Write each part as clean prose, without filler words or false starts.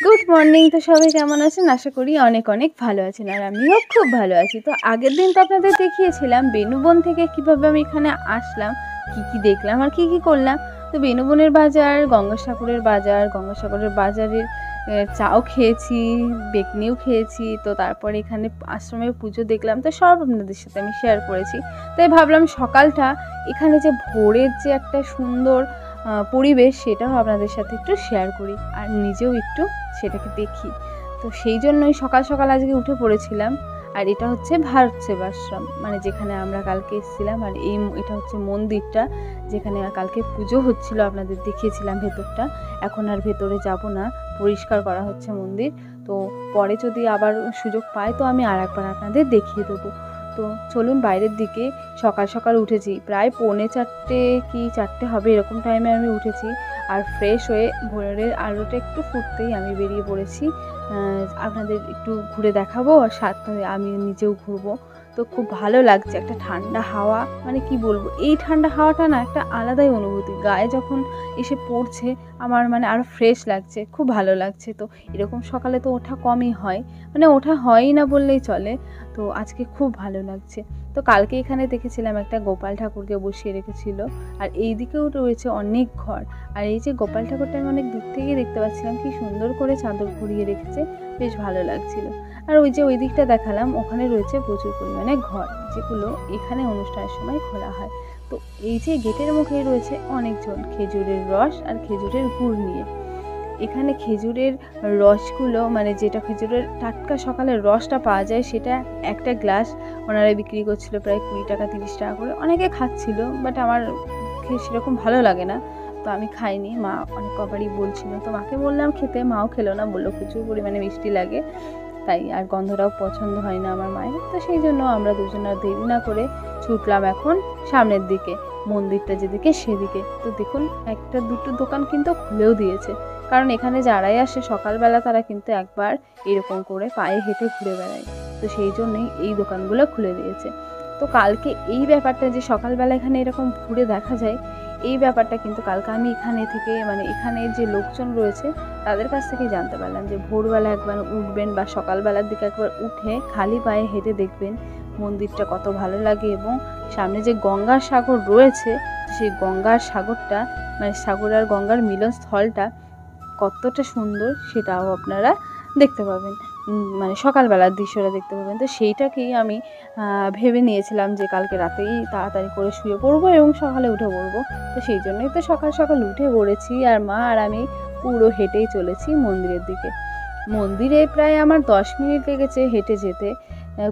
Good morning. তো সবাই কেমন আছেন? আশা করি অনেক অনেক ভালো আছেন, আর আমিও খুব ভালো আছি। তো আগের দিন তো আপনাদের দেখিয়েছিলাম বেনুবন থেকে কিভাবে আমি এখানে আসলাম, কি দেখলাম আর কি করলাম। তো বেনুবনের বাজার, গঙ্গাসাগরের বাজারের চাও খেয়েছি, বেকনিও খেয়েছি। তো তারপরে এখানে আশ্রমে পুজো দেখলাম, তো সব আপনাদের সাথে আমি শেয়ার করেছি। তাই ভাবলাম সকালটা এখানে যে ভোরের যে একটা সুন্দর পরিবেশ, সেটাও আপনাদের সাথে একটু শেয়ার করি আর নিজেও একটু সেটাকে দেখি। তো সেই জন্যই সকাল সকাল আজকে উঠে পড়েছিলাম। আর এটা হচ্ছে ভারত সেবাশ্রম, মানে যেখানে আমরা কালকে এসেছিলাম। আর এটা হচ্ছে মন্দিরটা যেখানে কালকে পুজো হচ্ছিল, আপনাদের দেখিয়েছিলাম ভেতরটা। এখন আর ভেতরে যাব না, পরিষ্কার করা হচ্ছে মন্দির। তো পরে যদি আবার সুযোগ পাই তো আমি আর একবার আপনাদের দেখিয়ে দেবো। তো চলুন বাইরের দিকে। সকাল সকাল উঠেছি, প্রায় 3:45 কি 4টে হবে এরকম টাইমে আমি উঠেছি। আর ফ্রেশ হয়ে ভোরের আলোটা একটু ফুটতেই আমি বেরিয়ে পড়েছি। আপনাদের একটু ঘুরে দেখাবো, আর সাথে আমি নিজেও ঘুরবো। তো খুব ভালো লাগছে, একটা ঠান্ডা হাওয়া, মানে কি বলবো, এই ঠান্ডা হাওয়াটা না একটা আলাদাই অনুভূতি, গায়ে যখন এসে পড়ছে আমার মানে আরও ফ্রেশ লাগছে, খুব ভালো লাগছে। তো এরকম সকালে তো ওঠা কমই হয়, মানে ওঠা হয়ই না বললেই চলে। তো আজকে খুব ভালো লাগছে। তো কালকে এখানে দেখেছিলাম একটা গোপাল ঠাকুরকে বসিয়ে রেখেছিল, আর এই দিকেও রয়েছে অনেক ঘর। আর এই যে গোপাল ঠাকুরটা আমি অনেক দূর থেকেই দেখতে পাচ্ছিলাম, কি সুন্দর করে চাদর ঘুরিয়ে রেখেছে, বেশ ভালো লাগছিল। আর ওই যে ওই দিকটা দেখালাম, ওখানে রয়েছে প্রচুর পরিমাণে ঘর, যেগুলো এখানে অনুষ্ঠানের সময় খোলা হয়। তো এই যে গেটের মুখে রয়েছে অনেকজন খেজুরের রস আর খেজুরের গুড় নিয়ে। এখানে খেজুরের রসগুলো, মানে যেটা খেজুরের টাটকা সকালের রসটা পাওয়া যায়, সেটা একটা গ্লাস ওনারা বিক্রি করছিল প্রায় 20 টাকা 30 টাকা করে। অনেকে খাচ্ছিল, বাট আমার সেরকম ভালো লাগে না, তো আমি খাইনি। মা অনেক কবারই বলছিল, তো মাকে বললাম খেতে, মাও খেলো না, বললো প্রচুর পরিমাণে মিষ্টি লাগে, তাই আর গন্ধটাও পছন্দ হয় না আমার মায়ের। তো সেই জন্য আমরা দুজন আর দেরি না করে ছুটলাম এখন সামনের দিকে, মন্দিরটা যেদিকে সেদিকে। তো দেখুন একটা দুটো দোকান কিন্তু খুলেও দিয়েছে, কারণ এখানে যারাই আসে সকালবেলা তারা কিন্তু একবার এরকম করে পায়ে হেঁটে ঘুরে বেড়ায়। তো সেই জন্যই এই দোকানগুলো খুলে দিয়েছে। তো কালকে এই ব্যাপারটা যে সকালবেলা এখানে এরকম ঘুরে দেখা যায়, এই ব্যাপারটা কিন্তু কালকে আমি এখানে থেকে, মানে এখানে যে লোকজন রয়েছে তাদের কাছ থেকে জানতে পারলাম যে ভোরবেলা একবার উঠবেন বা সকালবেলার দিকে একবার উঠে খালি পায়ে হেঁটে দেখবেন মন্দিরটা কত ভালো লাগে। এবং সামনে যে গঙ্গার সাগর রয়েছে, সেই গঙ্গার সাগরটা, মানে সাগর আর গঙ্গার মিলন স্থলটা কতটা সুন্দর সেটাও আপনারা দেখতে পাবেন, মানে সকালবেলার দৃশ্যটা দেখতে পাবেন। তো সেইটাকেই আমি ভেবে নিয়েছিলাম যে কালকে রাতেই তাড়াতাড়ি করে শুয়ে পড়বো এবং সকালে উঠে পড়বো। তো সেই জন্যই তো সকাল সকাল উঠে পড়েছি, আর মা আর আমি পুরো হেঁটেই চলেছি মন্দিরের দিকে। মন্দিরে প্রায় আমার 10 মিনিট লেগেছে হেঁটে যেতে,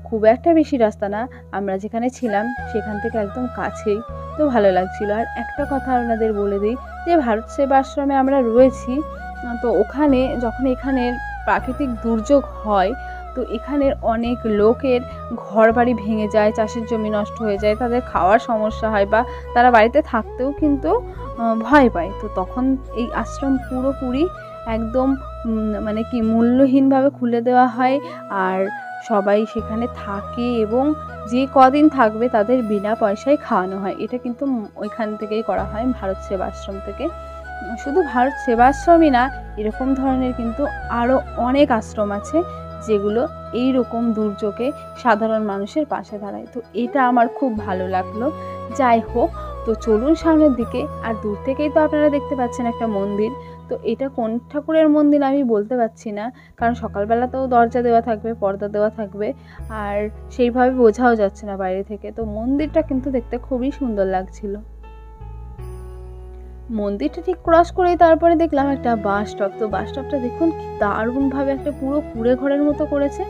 খুব একটা বেশি রাস্তা না, আমরা যেখানে ছিলাম সেখান থেকে একদম কাছেই। তো ভালো লাগছিল। আর একটা কথা আপনাদের বলে দিই, যে ভারত সেবাশ্রমে আমরা রয়েছি, তো ওখানে যখন এখানের প্রাকৃতিক দুর্যোগ হয়, তো এখানের অনেক লোকের ঘর বাড়ি ভেঙে যায়, চাষের জমি নষ্ট হয়ে যায়, তাদের খাওয়ার সমস্যা হয়, বা তারা বাড়িতে থাকতেও কিন্তু ভয় পায়। তো তখন এই আশ্রম পুরোপুরি একদম মানে কি মূল্যহীনভাবে খুলে দেওয়া হয়, আর সবাই সেখানে থাকে এবং যে কদিন থাকবে তাদের বিনা পয়সায় খাওয়ানো হয়। এটা কিন্তু ওইখান থেকেই করা হয়, ভারত সেবাশ্রম থেকে। শুধু ভারত সেবাশ্রমই না, এরকম ধরনের কিন্তু আরও অনেক আশ্রম আছে যেগুলো এই রকম দুর্যোগে সাধারণ মানুষের পাশে দাঁড়ায়। তো এটা আমার খুব ভালো লাগলো। যাই হোক, তো চলুন সামনের দিকে। আর দূর থেকেই তো আপনারা দেখতে পাচ্ছেন একটা মন্দির। তো এটা কোন ঠাকুরের মন্দির আমি বলতে পারছি না, কারণ সকালবেলাতেও দরজা দেওয়া থাকবে, পর্দা দেওয়া থাকবে, আর সেইভাবে বোঝাও যাচ্ছে না বাইরে থেকে। তো মন্দিরটা কিন্তু দেখতে খুবই সুন্দর লাগছিল। মন্দিরটা ঠিক ক্রস করেই তারপরে দেখলাম একটা বাস স্টপ। তো বাস স্টপটা দেখুন কি দারুণভাবে একটা পুরো কুঁড়ে ঘরের মতো করেছে,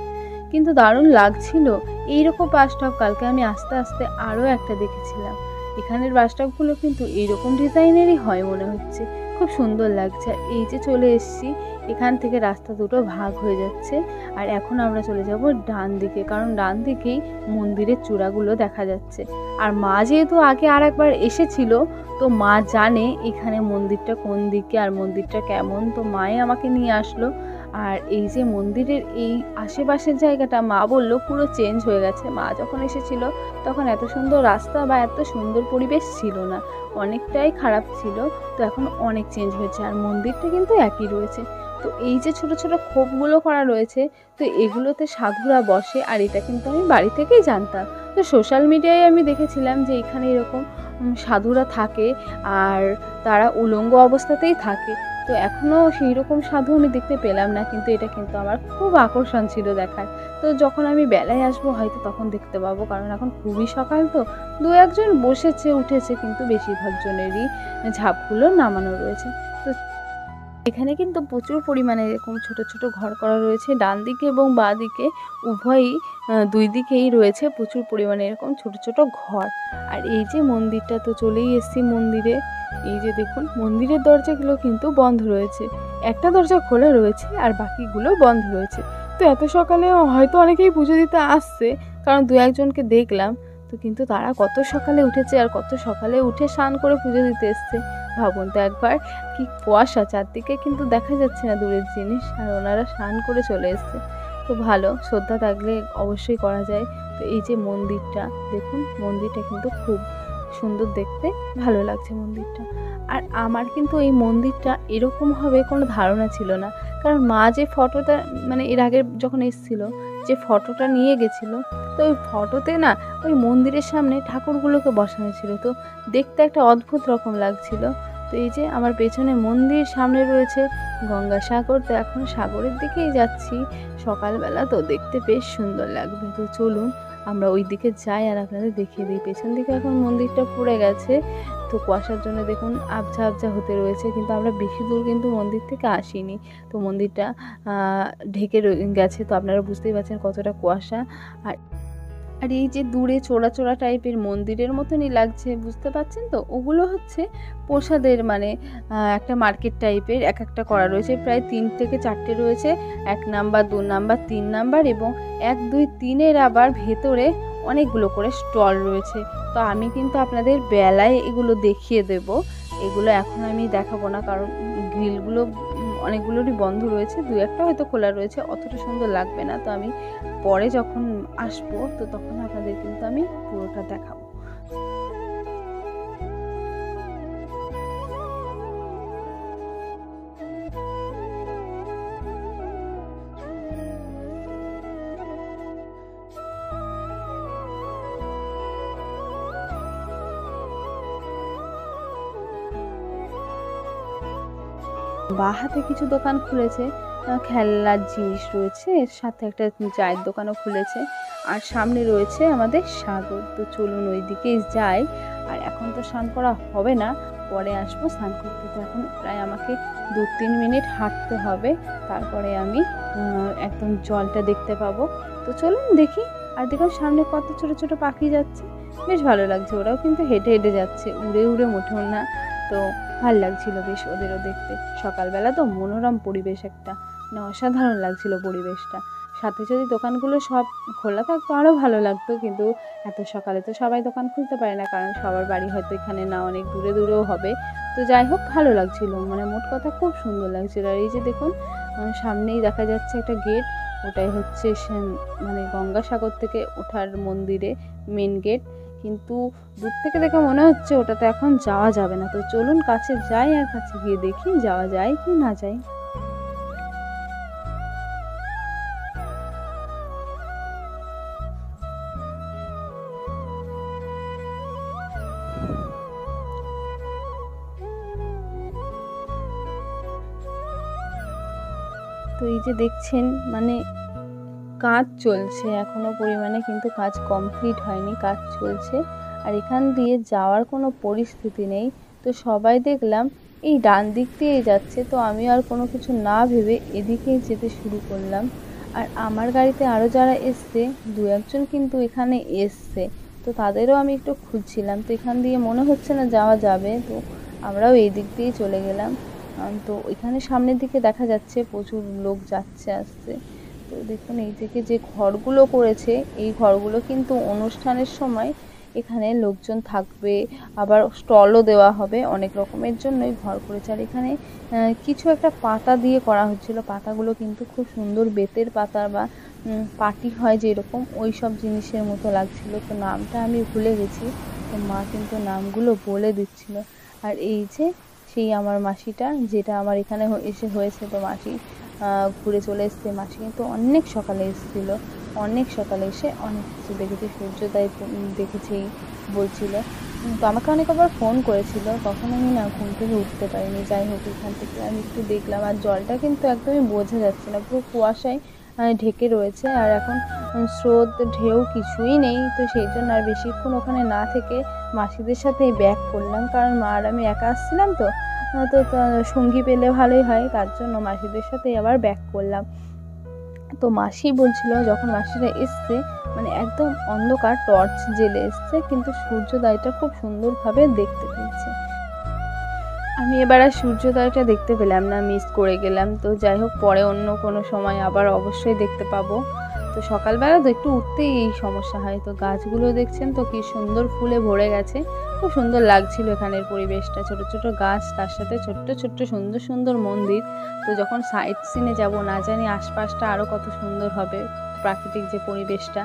কিন্তু দারুণ লাগছিল। এইরকম বাস স্টপ কালকে আমি আস্তে আস্তে আরও একটা দেখেছিলাম। এখানের বাস স্টপগুলো কিন্তু এইরকম ডিজাইনেরই হয় মনে হচ্ছে, খুব সুন্দর লাগছে। আর এই যে চলে এসেছি, এখান থেকে রাস্তা দুটো ভাগ হয়ে যাচ্ছে, আর এখন আমরা চলে যাব ডান দিকে, কারণ ডান দিকেই মন্দিরের চূড়াগুলো দেখা যাচ্ছে। আর মা যেহেতু আগে আর একবার এসেছিল, তো মা জানে এখানে মন্দিরটা কোন দিকে আর মন্দিরটা কেমন। তো মাই আমাকে নিয়ে আসলো। আর এই যে মন্দিরের এই আশেপাশের জায়গাটা মা বলল পুরো চেঞ্জ হয়ে গেছে। মা যখন এসেছিল তখন এত সুন্দর রাস্তা বা এত সুন্দর পরিবেশ ছিল না, অনেকটাই খারাপ ছিল। তো এখন অনেক চেঞ্জ হয়েছে, আর মন্দিরটা কিন্তু একই রয়েছে। তো এই যে ছোট ছোট খোপগুলো করা রয়েছে, তো এগুলোতে সাধুরা বসে, আর এটা কিন্তু আমি বাড়ি থেকেই জানতাম। তো সোশ্যাল মিডিয়ায় আমি দেখেছিলাম যে এখানে এরকম সাধুরা থাকে, আর তারা উলঙ্গ অবস্থাতেই থাকে। তো এখনও সেই রকম সাধু আমি দেখতে পেলাম না, কিন্তু এটা কিন্তু আমার খুব আকর্ষণ ছিল দেখার। তো যখন আমি বেলায় আসবো হয়তো তখন দেখতে পাবো, কারণ এখন খুবই সকাল, তো দু একজন বসেছে উঠেছে, কিন্তু বেশিরভাগ জনেরই ঝাঁপগুলো নামানো রয়েছে। তো এখানে কিন্তু প্রচুর পরিমাণে এরকম ছোট ছোট ঘর করা রয়েছে, ডান দিকে এবং বাঁ দিকে উভয়ই, দুই দিকেই রয়েছে প্রচুর পরিমাণে এরকম ছোট ছোট ঘর। আর এই যে মন্দিরটা, তো চলেই এসেছি মন্দিরে। এই যে দেখুন মন্দিরের দরজাগুলো কিন্তু বন্ধ রয়েছে, একটা দরজা খোলা রয়েছে আর বাকিগুলো বন্ধ রয়েছে। তো এত সকালে হয়তো অনেকেই পুজো দিতে আসছে, কারণ দু একজনকে দেখলাম। তো কিন্তু তারা কত সকালে উঠেছে আর কত সকালে উঠে স্নান করে পুজো দিতে এসছে ভাবুন তো একবার। কি কুয়াশা, চারদিকে কিন্তু দেখা যাচ্ছে না দূরের জিনিস, আর ওনারা স্নান করে চলে এসছে। তো ভালো, শ্রদ্ধা থাকলে অবশ্যই করা যায়। তো এই যে মন্দিরটা দেখুন, মন্দিরটা কিন্তু খুব সুন্দর দেখতে, ভালো লাগছে মন্দিরটা। আর আমার কিন্তু এই মন্দিরটা এরকম হবে কোনো ধারণা ছিল না, কারণ মা যে ফটোটা, মানে এর আগে যখন এসেছিলো যে ফটোটা নিয়ে গেছিলো, তো ওই ফটোতে না ওই মন্দিরের সামনে ঠাকুরগুলোকে বসানো ছিল, তো দেখতে একটা অদ্ভুত রকম লাগছিল। তো এই যে আমার পেছনে মন্দির, সামনে রয়েছে গঙ্গাসাগর, তো এখন সাগরের দিকেই যাচ্ছি সকালবেলা, তো দেখতে বেশ সুন্দর লাগবে। তো চলুন আমরা ওই দিকে যাই আর আপনাদের দেখিয়ে দিই। পেছন দিকে এখন মন্দিরটা পুড়ে গেছে, তো কুয়াশার জন্য দেখুন আবছা আবছা হতে রয়েছে, কিন্তু আমরা বেশি দূর কিন্তু মন্দির থেকে আসিনি। তো মন্দিরটা ঢেকে গেছে, তো আপনারা বুঝতেই পারছেন কতটা কুয়াশা। আর আর এই যে দূরে চোরা চোরা টাইপের মন্দিরের মতনই লাগছে, বুঝতে পারছেন তো, ওগুলো হচ্ছে প্রসাদের, মানে একটা মার্কেট টাইপের এক একটা করা রয়েছে, প্রায় 3 থেকে 4টে রয়েছে, 1 নাম্বার 2 নাম্বার 3 নাম্বার, এবং 1 2 3-এর আবার ভেতরে অনেকগুলো করে স্টল রয়েছে। তো আমি কিন্তু আপনাদের বেলায় এগুলো দেখিয়ে দেব, এগুলো এখন আমি দেখাবো না, কারণ গ্রিলগুলো অনেকগুলোরই বন্ধ রয়েছে, 2-1টা হয়তো খোলা রয়েছে, অতটা সুন্দর লাগবে না। তো আমি পরে যখন আসবো তো তখন আপনাদের কিন্তু আমি পুরোটা দেখাবো। বাঁ হাতে কিছু দোকান খুলেছে, খেলনার জিনিস রয়েছে, এর সাথে একটা চায়ের দোকানও খুলেছে, আর সামনে রয়েছে আমাদের সাগর। তো চলুন ওই দিকেই যাই। আর এখন তো স্নান করা হবে না, পরে আসবো স্নান করতে। তো এখন প্রায় আমাকে 2-3 মিনিট হাঁটতে হবে, তারপরে আমি একদম জলটা দেখতে পাবো। তো চলুন দেখি। আর দেখুন সামনে কত ছোট ছোট পাখি যাচ্ছে, বেশ ভালো লাগছে, ওরাও কিন্তু হেঁটে হেঁটে যাচ্ছে, উড়ে উড়ে মোটেও না। তো ভাল লাগছিল বেশ ওদেরও দেখতে। সকালবেলা তো মনোরম পরিবেশ একটা, মানে অসাধারণ লাগছিল পরিবেশটা। সাথে যদি দোকানগুলো সব খোলা থাকতো আরও ভালো লাগতো, কিন্তু এত সকালে তো সবাই দোকান খুলতে পারে না, কারণ সবার বাড়ি হয়তো এখানে না, অনেক দূরে দূরেও হবে। তো যাই হোক ভালো লাগছিল, মানে মোট কথা খুব সুন্দর লাগছিল। আর এই যে দেখুন সামনেই দেখা যাচ্ছে একটা গেট, ওটাই হচ্ছে মানে গঙ্গাসাগর থেকে ওঠার মন্দিরে মেন গেট, কিন্তু দূর থেকে দেখে মনে হচ্ছে ওটাতে এখন যাওয়া যাবে না। তো চলুন কাছে যাই, আর কাছে গিয়ে দেখি যাওয়া যায় কি না যায়। তো এই যে দেখছেন, মানে কাজ চলছে এখনো পরিমাণে, কিন্তু কাজ কমপ্লিট হয়নি, কাজ চলছে। আর এখান দিয়ে যাওয়ার কোনো পরিস্থিতি নেই, তো সবাই দেখলাম এই ডান দিক দিয়েই যাচ্ছে। তো আমি আর কোনো কিছু না ভেবে এদিকেই যেতে শুরু করলাম। আর আমার গাড়িতে আরও যারা এসছে, 2-1জন কিন্তু এখানে এসছে, তো তাদেরও আমি একটু খুঁজছিলাম। তো এখান দিয়ে মনে হচ্ছে না যাওয়া যাবে, তো আমরাও এই দিক দিয়েই চলে গেলাম। তো এখানে সামনের দিকে দেখা যাচ্ছে প্রচুর লোক যাচ্ছে আসছে। তো দেখুন এই থেকে যে ঘরগুলো করেছে, এই ঘরগুলো কিন্তু অনুষ্ঠানের সময় এখানে লোকজন থাকবে, আবার স্টলও দেওয়া হবে, অনেক রকমের জন্যই ঘর করেছে। আর এখানে কিছু একটা পাতা দিয়ে করা হচ্ছিল, পাতাগুলো কিন্তু খুব সুন্দর বেতের পাতা, বা পাটি হয় যেরকম ওই সব জিনিসের মতো লাগছিল। তো নামটা আমি ভুলে গেছি, তো মা কিন্তু নামগুলো বলে দিচ্ছিল। আর এই যে সেই আমার মাসিটা, যেটা আমার এখানে এসে হয়েছে। তো মাসি ঘুরে চলে এসছে। মাসি কিন্তু অনেক সকালে এসেছিলো, অনেক সকালে এসে অনেক কিছু দেখেছে, সূর্যোদয় দেখেছেই বলছিল। তো আমাকে অনেকবার ফোন করেছিল, তখন আমি না ঘুম থেকে উঠতে পারিনি। যাই হোক, এখান থেকে আমি একটু দেখলাম, আর জলটা কিন্তু একদমই বোঝা যাচ্ছে না, পুরো কুয়াশায় ঢেকে রয়েছে। আর এখন স্রোত ঢেউ কিছুই নেই, তো সেই জন্য আর বেশিক্ষণ ওখানে না থেকে মাসিদের সাথেই ব্যাক করলাম, কারণ মা আর আমি একা আসছিলাম। তো সঙ্গী পেলে ভালোই হয়, তার জন্য মাসিদের সাথেই আবার ব্যাক করলাম। তো মাসি বলছিল, যখন মাসিরা এসছে মানে একদম অন্ধকার, টর্চ জেলে এসছে, কিন্তু সূর্যোদয়টা খুব সুন্দরভাবে দেখতে পেয়েছে। আমি এবার আর সূর্যোদয়টা দেখতে পেলাম না, মিস করে গেলাম। তো যাই হোক, পরে অন্য কোনো সময় আবার অবশ্যই দেখতে পাবো। তো সকালবেলা তো একটু উঠতেই এই সমস্যা হয়। তো গাছগুলো দেখছেন তো কি সুন্দর ফুলে ভরে গেছে, খুব সুন্দর লাগছিল এখানের পরিবেশটা। ছোট ছোট গাছ, তার সাথে ছোট্ট ছোট্ট সুন্দর সুন্দর মন্দির। তো যখন সাইট সিনে যাব, না জানি আশপাশটা আরও কত সুন্দর হবে, প্রাকৃতিক যে পরিবেশটা।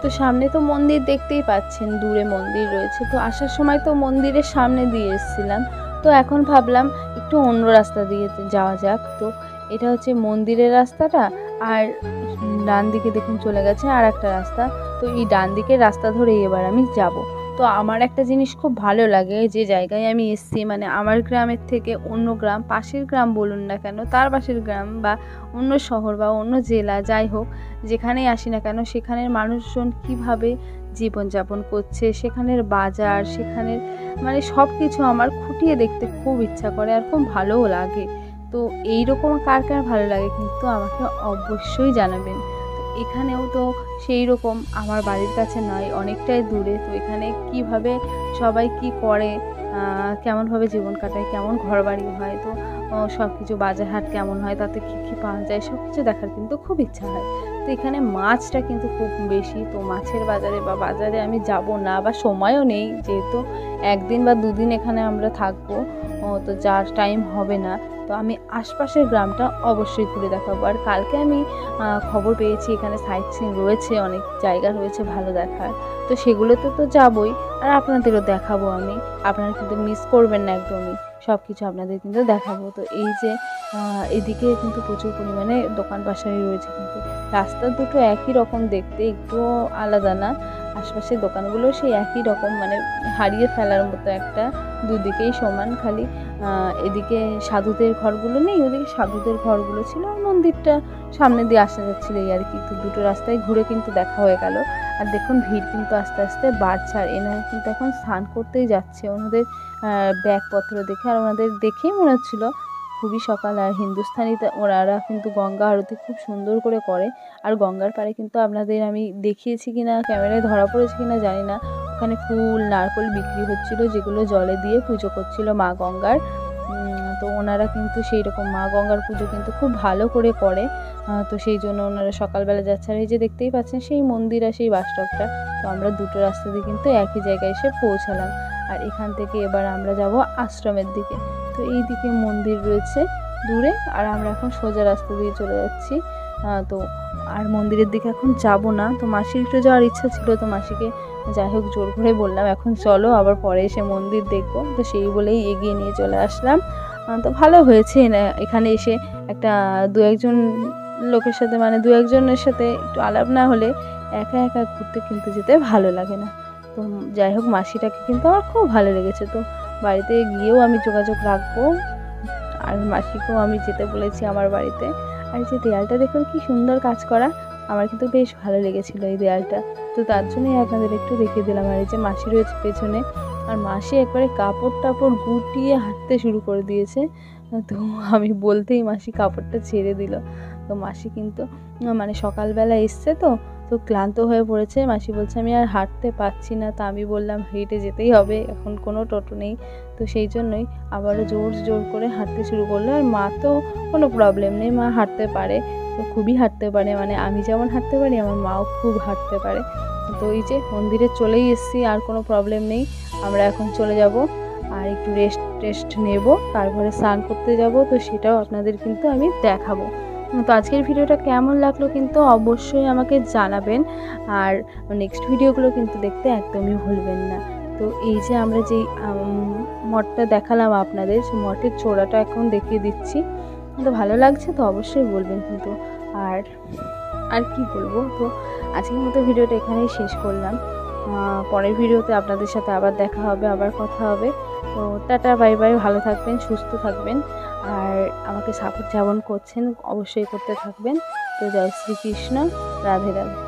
তো সামনে তো মন্দির দেখতেই পাচ্ছেন, দূরে মন্দির রয়েছে। তো আসার সময় তো মন্দিরের সামনে দিয়ে এসেছিলাম, তো এখন ভাবলাম একটু অন্য রাস্তা দিয়ে যাওয়া যাক। তো এটা হচ্ছে মন্দিরের রাস্তাটা, আর ডান দিকে দেখুন চলে গেছে আর একটা রাস্তা। তো এই ডান দিকের রাস্তা ধরেই এবার আমি যাব। তো আমার একটা জিনিস খুব ভালো লাগে, যে জায়গায় আমি এসেছি, মানে আমার গ্রামের থেকে অন্য গ্রাম, পাশের গ্রাম বলুন না কেন, তার পাশের গ্রাম বা অন্য শহর বা অন্য জেলা, যাই হোক যেখানেই আসি না কেন, সেখানের মানুষজন কিভাবে জীবনযাপন করছে, সেখানের বাজার, সেখানের মানে সব কিছু আমার খুঁটিয়ে দেখতে খুব ইচ্ছা করে, আর খুব ভালোও লাগে। তো এইরকম কার কার ভালো লাগে কিন্তু আমাকে অবশ্যই জানাবেন। তো এখানেও তো সেই রকম, আমার বাড়ির কাছে নয়, অনেকটাই দূরে। তো এখানে কিভাবে সবাই কি করে, কেমনভাবে জীবন কাটায়, কেমন ঘরবাড়ি হয়, তো সব কিছু বাজার হাট কেমন হয়, তাতে কী কী পাওয়া যায়, সব কিছু দেখার কিন্তু খুব ইচ্ছা হয়। তো এখানে মাছটা কিন্তু খুব বেশি। তো মাছের বাজারে বা বাজারে আমি যাব না, বা সময়ও নেই, যেহেতু একদিন বা দুদিন এখানে আমরা থাকবো, তো যার টাইম হবে না। তো আমি আশপাশের গ্রামটা অবশ্যই ঘুরে দেখাবো। আর কালকে আমি খবর পেয়েছি এখানে সাইট সিন রয়েছে, অনেক জায়গা রয়েছে ভালো দেখার। তো সেগুলোতে তো যাবই, আর আপনাদেরও দেখাবো আমি। আপনারা কিন্তু মিস করবেন না একদমই, সব কিছু আপনাদের কিন্তু দেখাবো। তো এই যে এদিকে কিন্তু প্রচুর পরিমাণে দোকান পাশারি রয়েছে, কিন্তু রাস্তা দুটো একই রকম দেখতে, একটুও আলাদা না। আশপাশের দোকানগুলো সেই একই রকম, মানে হারিয়ে ফেলার মতো একটা, দুদিকেই সমান। খালি এদিকে সাধুদের ঘরগুলো নেই, ওদিকে সাধুদের ঘরগুলো ছিল, আর মন্দিরটা সামনে দিয়ে আসা যাচ্ছিলো, এই আর কি। তো দুটো রাস্তায় ঘুরে কিন্তু দেখা হয়ে গেল। আর দেখুন ভিড় কিন্তু আস্তে আস্তে বাড়ছে, আর এনারা কিন্তু এখন স্নান করতেই যাচ্ছে। ওনাদের ব্যাগপত্র দেখে, আর ওনাদের দেখেই মনে হচ্ছিল খুবই সকাল। আর হিন্দুস্থানিতে ওনারা কিন্তু গঙ্গা আরতি খুব সুন্দর করে করে। আর গঙ্গার পাড়ে কিন্তু আপনাদের আমি দেখিয়েছি কিনা, ক্যামেরায় ধরা পড়েছে কিনা জানি না, ওখানে ফুল নারকেল বিক্রি হচ্ছিল, যেগুলো জলে দিয়ে পুজো করছিল মা গঙ্গার। তো ওনারা কিন্তু সেই রকম মা গঙ্গার পুজো কিন্তু খুব ভালো করে করে। তো সেই জন্য ওনারা সকালবেলা যাচ্ছে। আর এই যে দেখতেই পাচ্ছেন সেই মন্দির আর সেই বাস স্টপটা, তো আমরা দুটো রাস্তা দিয়ে কিন্তু একই জায়গায় এসে পৌঁছালাম। আর এখান থেকে এবার আমরা যাব আশ্রমের দিকে। তো এই দিকে মন্দির রয়েছে দূরে, আর আমরা এখন সোজা রাস্তা দিয়ে চলে যাচ্ছি। তো আর মন্দিরের দিকে এখন যাব না। তো মাসির একটু যাওয়ার ইচ্ছা ছিল, তো মাসিকে যাই হোক জোর করে বললাম এখন চলো, আবার পরে এসে মন্দির দেখবো। তো সেই বলেই এগিয়ে নিয়ে চলে আসলাম। তো ভালো হয়েছে এখানে এসে একটা দু একজন লোকের সাথে, মানে দু একজনের সাথে একটু আলাপ না হলে একা একা ঘুরতে কিন্তু যেতে ভালো লাগে না। তো যাই হোক, মাসিটাকে কিন্তু আমার খুব ভালো লেগেছে। তো বাড়িতে গিয়েও আমি যোগাযোগ রাখবো, আর মাসিকেও আমি যেতে বলেছি আমার বাড়িতে। আর যে দেয়ালটা দেখুন কি সুন্দর কাজ করা, আমার কিন্তু বেশ ভালো লেগেছিলো এই দেয়ালটা। তো তার জন্যই আপনাদের একটু দেখিয়ে দিলাম। আর এই যে মাসি রয়েছে পেছনে, আর মাসি একবারে কাপড় টাপড় গুটিয়ে হাঁটতে শুরু করে দিয়েছে। তো আমি বলতেই মাসি কাপড়টা ছেড়ে দিল। তো মাসি কিন্তু মানে সকালবেলা এসছে, তো ক্লান্ত হয়ে পড়েছে। মাসি বলছে আমি আর হাঁটতে পারছি না। তা আমি বললাম হেঁটে যেতেই হবে, এখন কোনো টোটো নেই। তো সেই জন্যই আবারও জোর জোর করে হাঁটতে শুরু করলো। আর মা তো কোনো প্রবলেম নেই, মা হাঁটতে পারে, তো খুবই হাঁটতে পারে, মানে আমি যেমন হাঁটতে পারি আমার মাও খুব হাঁটতে পারে। তো এই যে মন্দিরে চলেই এসেছি, আর কোনো প্রবলেম নেই। আমরা এখন চলে যাব, আর একটু রেস্ট নেব, তারপরে স্নান করতে যাব। তো সেটাও আপনাদের কিন্তু আমি দেখাবো। তো আজকের ভিডিওটা কেমন লাগলো কিন্তু অবশ্যই আমাকে জানাবেন, আর নেক্সট ভিডিওগুলো কিন্তু দেখতে একদমই ভুলবেন না। তো এই যে আমরা যেই মঠটা দেখালাম আপনাদের, সেই মঠের চূড়াটা এখন দেখিয়ে দিচ্ছি। তো ভালো লাগছে তো অবশ্যই বলবেন কিন্তু। আর আর কি বলবো, তো আজকের মতো ভিডিওটা এখানেই শেষ করলাম। পরের ভিডিওতে আপনাদের সাথে আবার দেখা হবে, আবার কথা হবে। তো টাটা, বাই বাই, ভালো থাকবেন, সুস্থ থাকবেন। আর আমাকে সাপোর্ট যেমন করছেন অবশ্যই করতে থাকবেন। তো জয় শ্রীকৃষ্ণ, রাধে রাধে।